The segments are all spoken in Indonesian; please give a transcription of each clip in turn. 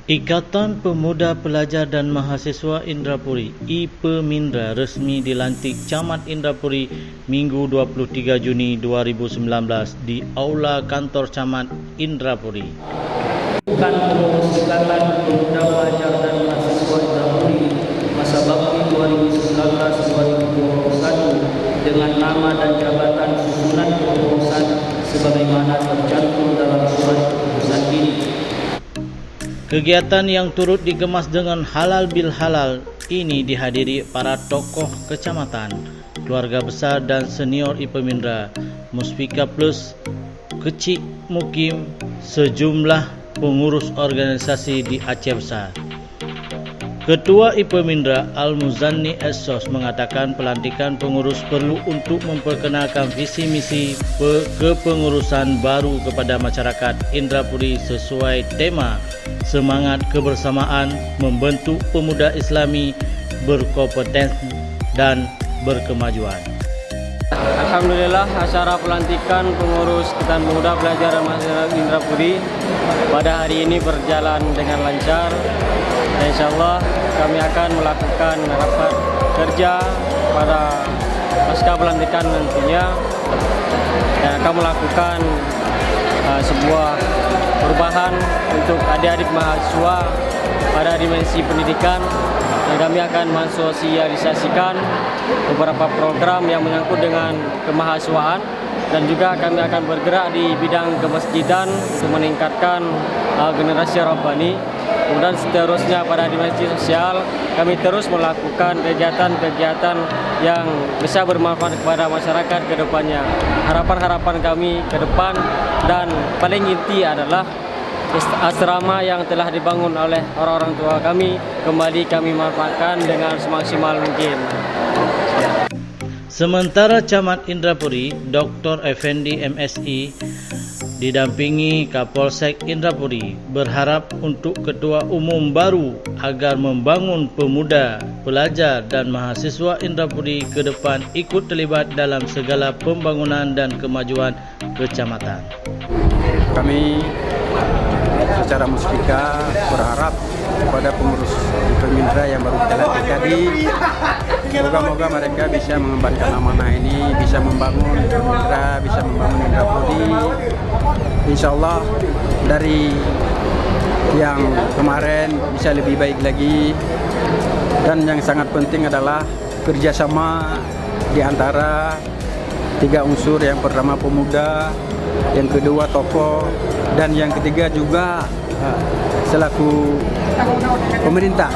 Ikatan Pemuda Pelajar dan Mahasiswa Indrapuri (IPEMINDRA) resmi dilantik Camat Indrapuri Minggu 23 Juni 2019 di Aula Kantor Camat Indrapuri. Bukan pengurus Ikatan Pemuda Pelajar dan Mahasiswa Indrapuri masa bakti 2019-2021 dengan nama dan jabatan susunan kepengurusan sebagaimana tercantum dalam surat keputusan ini. Kegiatan yang turut dikemas dengan halal bil halal ini dihadiri para tokoh kecamatan, keluarga besar dan senior IPEMINDRA, Muspika Plus, Kecik Mukim, sejumlah pengurus organisasi di Aceh Besar. Ketua IPEMINDRA Al-Muzanni Essos mengatakan pelantikan pengurus perlu untuk memperkenalkan visi misi kepengurusan baru kepada masyarakat Indrapuri sesuai tema semangat kebersamaan membentuk pemuda Islami berkompeten dan berkemajuan. Alhamdulillah, acara pelantikan pengurus Ikatan Pemuda Pelajar dan Mahasiswa Indrapuri pada hari ini berjalan dengan lancar. Dan insyaallah kami akan melakukan rapat kerja pada pasca pelantikan nantinya dan akan melakukan sebuah perubahan untuk adik-adik mahasiswa pada dimensi pendidikan, dan kami akan mensosialisasikan beberapa program yang menyangkut dengan kemahasiswaan, dan juga kami akan bergerak di bidang kemasjidan untuk meningkatkan generasi Rabbani. Kemudian seterusnya pada dimensi sosial, kami terus melakukan kegiatan-kegiatan yang bisa bermanfaat kepada masyarakat ke depannya. Harapan-harapan kami ke depan dan paling inti adalah asrama yang telah dibangun oleh orang-orang tua kami kembali kami manfaatkan dengan semaksimal mungkin. Sementara Camat Indrapuri, Dr. Effendi MSI, didampingi Kapolsek Indrapuri, berharap untuk Ketua Umum baru agar membangun pemuda, pelajar dan mahasiswa Indrapuri ke depan ikut terlibat dalam segala pembangunan dan kemajuan kecamatan. Kami secara Muspika berharap kepada pengurus IPEMINDRA yang baru kita lantik tadi, moga-moga mereka bisa mengembankan amanah ini, bisa membangun IPEMINDRA, bisa membangun Indrapuri. Insyaallah dari yang kemarin bisa lebih baik lagi, dan yang sangat penting adalah kerjasama di antara tiga unsur. Yang pertama pemuda, yang kedua tokoh, dan yang ketiga juga selaku pemerintah.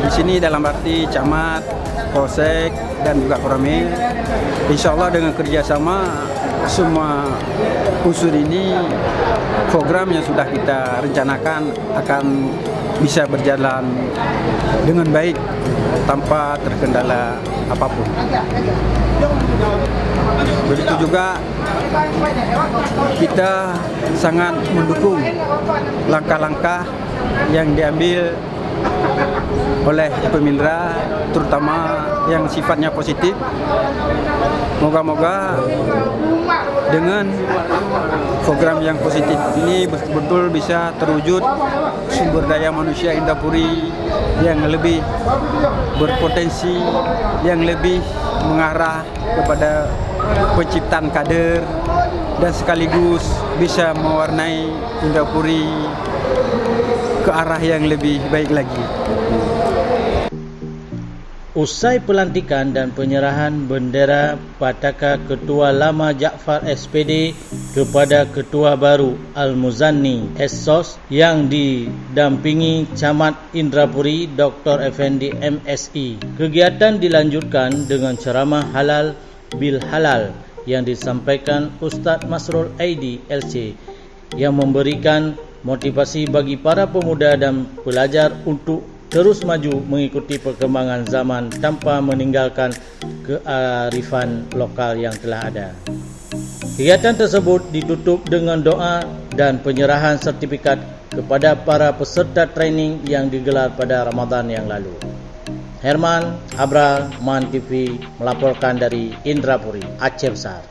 Di sini dalam arti camat, polsek dan juga koramil. Insyaallah dengan kerjasama semua unsur ini, program yang sudah kita rencanakan akan bisa berjalan dengan baik tanpa terkendala apapun. Begitu juga kita sangat mendukung langkah-langkah yang diambil oleh IPEMINDRA, terutama yang sifatnya positif. Moga-moga dengan program yang positif ini betul-betul bisa terwujud sumber daya manusia Indrapuri yang lebih berpotensi, yang lebih mengarah kepada penciptaan kader, dan sekaligus bisa mewarnai Indrapuri ke arah yang lebih baik lagi. Usai pelantikan dan penyerahan bendera Pataka Ketua Lama Jaafar SPD kepada Ketua baru Al-Muzanni Essos yang didampingi Camat Indrapuri Dr. Effendi MSI. Kegiatan dilanjutkan dengan ceramah halal bil halal yang disampaikan Ustaz Masrul Aidi LC yang memberikan motivasi bagi para pemuda dan pelajar untuk terus maju mengikuti perkembangan zaman tanpa meninggalkan kearifan lokal yang telah ada. Kegiatan tersebut ditutup dengan doa dan penyerahan sertifikat kepada para peserta training yang digelar pada Ramadan yang lalu. Herman Abral, Man TV melaporkan dari Indrapuri, Aceh Besar.